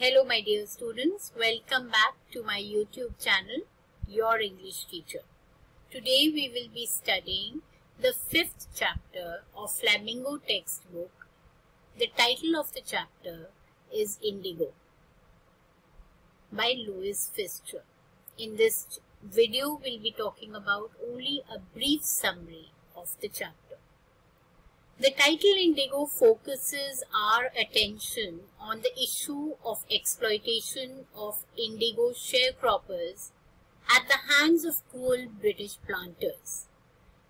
Hello my dear students, welcome back to my YouTube channel, Your English Teacher. Today we will be studying the 5th chapter of Flamingo textbook. The title of the chapter is Indigo by Louis Fischer. In this video we'll be talking about only a brief summary of the chapter. The title Indigo focuses our attention on the issue of exploitation of indigo sharecroppers at the hands of cruel British planters.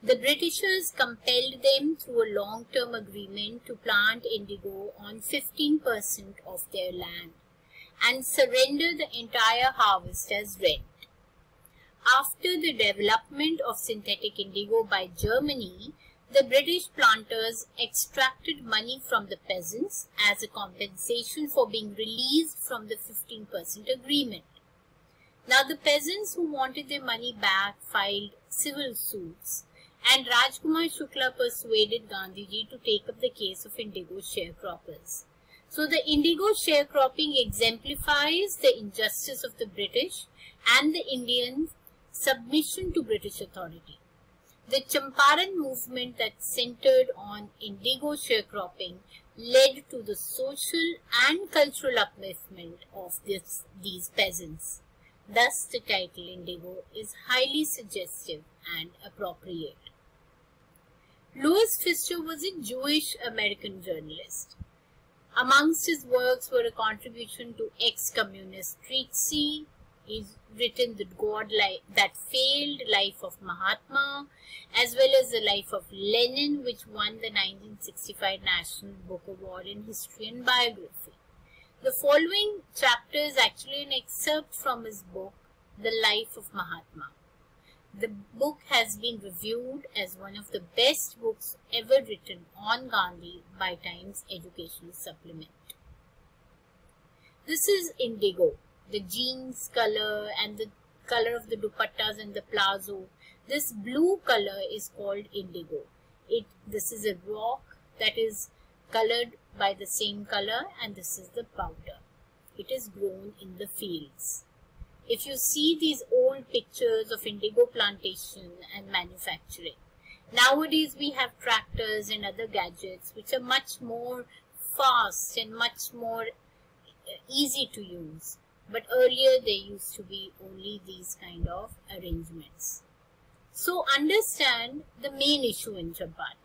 The Britishers compelled them through a long-term agreement to plant indigo on 15% of their land and surrender the entire harvest as rent. After the development of synthetic indigo by Germany, the British planters extracted money from the peasants as a compensation for being released from the 15% agreement. Now the peasants who wanted their money back filed civil suits, and Rajkumar Shukla persuaded Gandhiji to take up the case of indigo sharecroppers. So the indigo sharecropping exemplifies the injustice of the British and the Indian submission to British authority. The Champaran movement that centered on indigo sharecropping led to the social and cultural upliftment of these peasants. Thus, the title Indigo is highly suggestive and appropriate. Louis Fischer was a Jewish-American journalist. Amongst his works were a contribution to ex-communist treatise. He's written The God That Failed, Life of Mahatma, as well as The Life of Lenin, which won the 1965 National Book Award in History and Biography. The following chapter is actually an excerpt from his book, The Life of Mahatma. The book has been reviewed as one of the best books ever written on Gandhi by Times Educational Supplement. This is indigo. The jeans color and the color of the dupattas and the plazo. This blue color is called indigo. This is a rock that is colored by the same color, and this is the powder. It is grown in the fields. If you see these old pictures of indigo plantation and manufacturing, nowadays we have tractors and other gadgets which are much more fast and much more easy to use. But earlier there used to be only these kind of arrangements. So understand the main issue in Champaran.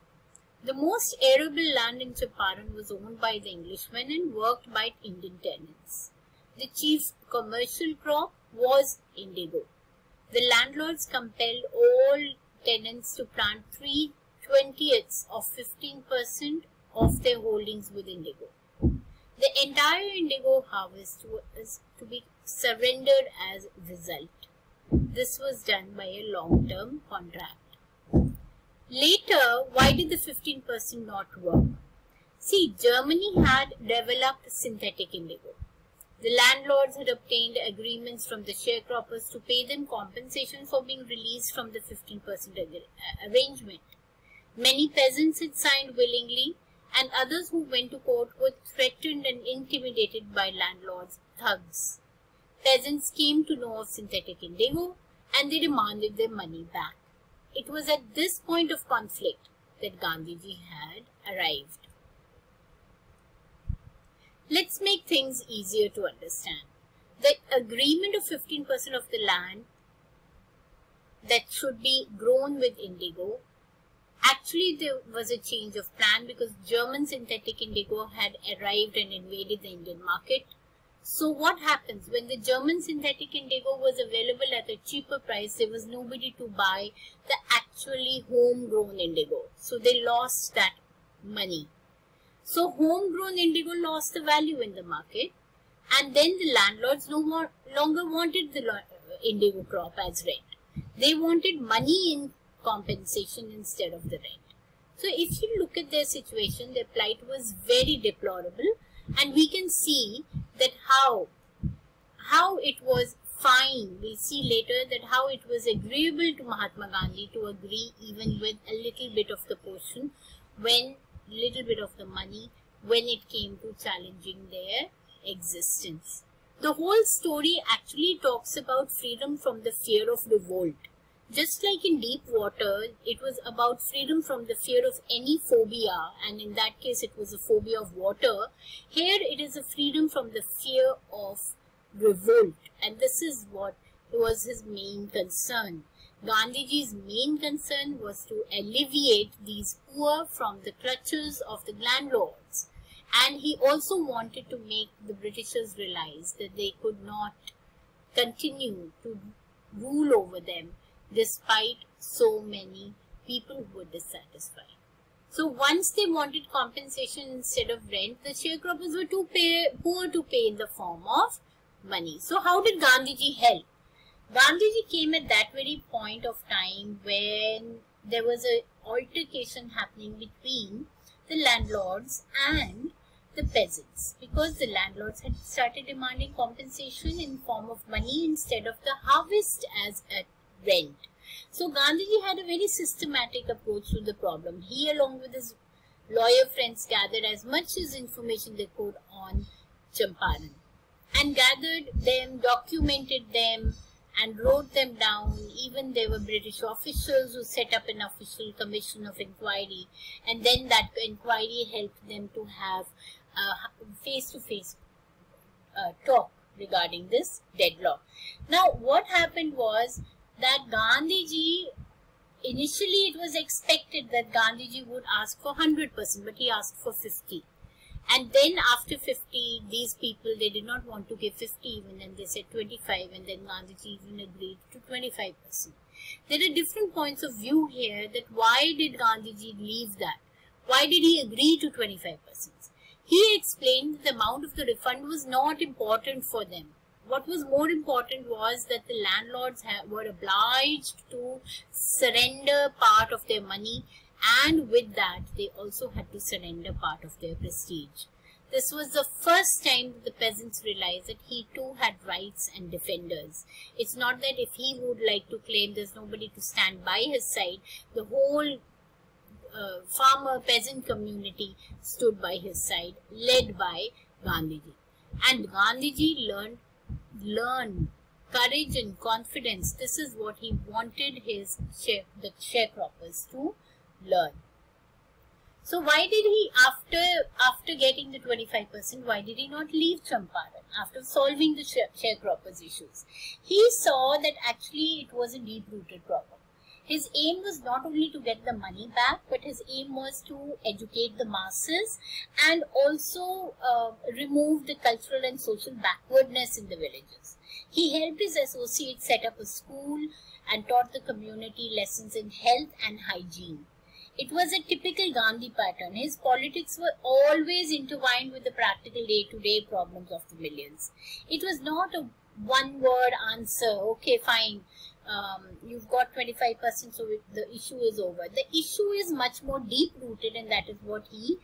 The most arable land in Champaran was owned by the Englishmen and worked by Indian tenants. The chief commercial crop was indigo. The landlords compelled all tenants to plant 3/20ths of 15% of their holdings with indigo. The entire indigo harvest was to be surrendered as result. This was done by a long-term contract. Later, why did the 15% not work? See, Germany had developed synthetic indigo. The landlords had obtained agreements from the sharecroppers to pay them compensation for being released from the 15% arrangement. Many peasants had signed willingly, and others who went to court were threatened and intimidated by landlords, thugs. Peasants came to know of synthetic indigo and they demanded their money back. It was at this point of conflict that Gandhiji had arrived. Let's make things easier to understand. The agreement of 15% of the land that should be grown with indigo, actually there was a change of plan because German synthetic indigo had arrived and invaded the Indian market. So what happens when the German synthetic indigo was available at a cheaper price? There was nobody to buy the actually homegrown indigo. So they lost that money. So homegrown indigo lost the value in the market, and then the landlords no longer wanted the indigo crop as rent. They wanted money in compensation instead of the rent. So if you look at their situation, their plight was very deplorable, and we can see that how it was fine. We'll see later that how it was agreeable to Mahatma Gandhi to agree even with a little bit of the money when it came to challenging their existence. The whole story actually talks about freedom from the fear of revolt. Just like in deep water, it was about freedom from the fear of any phobia, and in that case it was a phobia of water. Here it is a freedom from the fear of revolt, and this is what was his main concern. Gandhiji's main concern was to alleviate these poor from the clutches of the landlords, and he also wanted to make the Britishers realize that they could not continue to rule over them despite so many people who were dissatisfied. So once they wanted compensation instead of rent, the sharecroppers were too poor to pay in the form of money. So how did Gandhiji help? Gandhiji came at that very point of time when there was an altercation happening between the landlords and the peasants, because the landlords had started demanding compensation in form of money instead of the harvest as a rent. So Gandhiji had a very systematic approach to the problem. He, along with his lawyer friends, gathered as much as information they could on Champaran and gathered them, documented them, and wrote them down. Even there were British officials who set up an official commission of inquiry, and then that inquiry helped them to have a face-to-face talk regarding this deadlock. Now, what happened was that Gandhiji, initially it was expected that Gandhiji would ask for 100%, but he asked for 50. And then after 50, these people, they did not want to give 50 even, and they said 25, and then Gandhiji even agreed to 25%. There are different points of view here that why did Gandhiji leave that? Why did he agree to 25%? He explained that the amount of the refund was not important for them. What was more important was that the landlords were obliged to surrender part of their money, and with that they also had to surrender part of their prestige. This was the first time that the peasants realized that he too had rights and defenders. It's not that if he would like to claim there's nobody to stand by his side, the whole farmer peasant community stood by his side, led by Gandhiji. And Gandhiji learned courage and confidence. This is what he wanted the sharecroppers to learn. So why did he, after getting the 25%, why did he not leave Champaran after solving the sharecroppers issues? He saw that actually it was a deep-rooted problem. His aim was not only to get the money back, but his aim was to educate the masses and also remove the cultural and social backwardness in the villages. He helped his associates set up a school and taught the community lessons in health and hygiene. It was a typical Gandhi pattern. His politics were always intertwined with the practical day-to-day problems of the millions. It was not a one-word answer, okay, fine, you've got 25%, so the issue is over. The issue is much more deep-rooted, and that is what he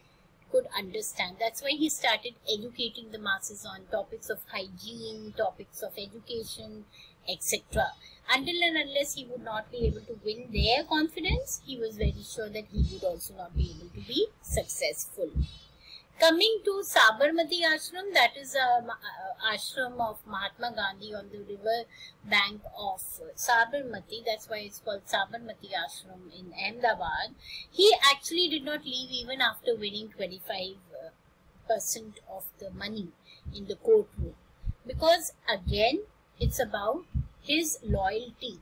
could understand. That's why he started educating the masses on topics of hygiene, topics of education, etc. Until and unless he would not be able to win their confidence, he was very sure that he would also not be able to be successful. Coming to Sabarmati Ashram, that is a ashram of Mahatma Gandhi on the river bank of Sabarmati. That's why it's called Sabarmati Ashram in Ahmedabad. He actually did not leave even after winning 25% of the money in the courtroom. Because again, it's about his loyalty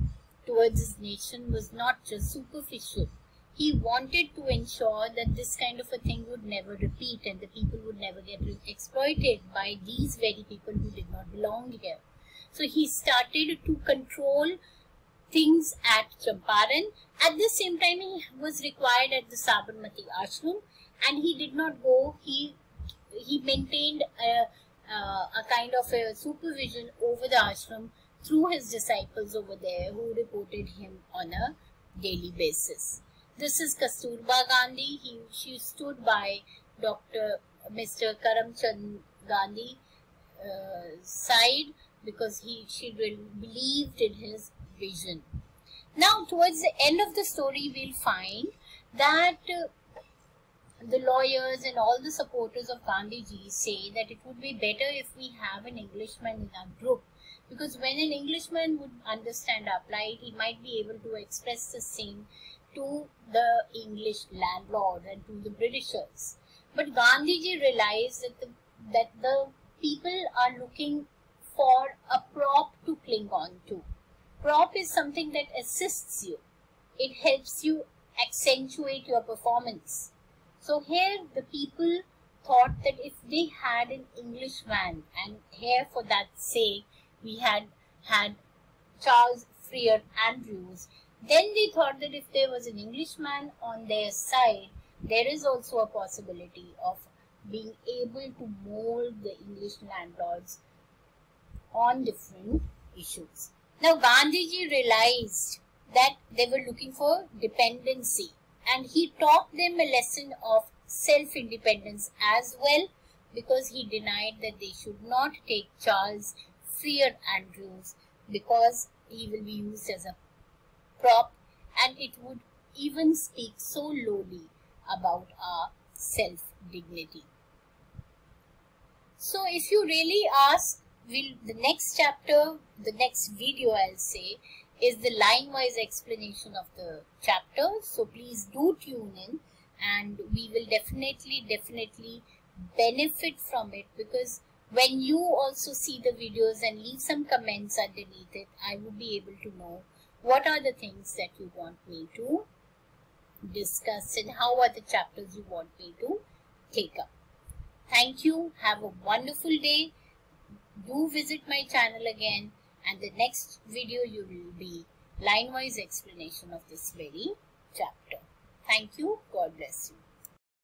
towards his nation was not just superficial. He wanted to ensure that this kind of a thing would never repeat and the people would never get exploited by these very people who did not belong here. So he started to control things at Champaran. At the same time, he was required at the Sabarmati Ashram, and he did not go. He maintained a kind of a supervision over the ashram through his disciples over there who reported him on a daily basis. This is Kasturba Gandhi. She stood by Mr. Karamchand Gandhi's side because she really believed in his vision. Now, towards the end of the story, we'll find that the lawyers and all the supporters of Gandhiji say that it would be better if we have an Englishman in our group, because when an Englishman would understand our plight, he might be able to express the same to the English landlord and to the Britishers. But Gandhiji realized that the people are looking for a prop to cling on to. Prop is something that assists you. It helps you accentuate your performance. So here the people thought that if they had an Englishman, and here for that sake we had Charles Freer Andrews, then they thought that if there was an Englishman on their side, there is also a possibility of being able to mold the English landlords on different issues. Now Gandhiji realized that they were looking for dependency, and he taught them a lesson of self-independence as well, because he denied that they should not take Charles Freer Andrews because he will be used as a prop, and it would even speak so lowly about our self-dignity. So if you really ask, the next chapter, the next video I'll say, is the line-wise explanation of the chapter. So please do tune in, and we will definitely benefit from it, because when you also see the videos and leave some comments underneath it, I will be able to know what are the things that you want me to discuss and how are the chapters you want me to take up. Thank you. Have a wonderful day. Do visit my channel again, and the next video you will be line-wise explanation of this very chapter. Thank you. God bless you.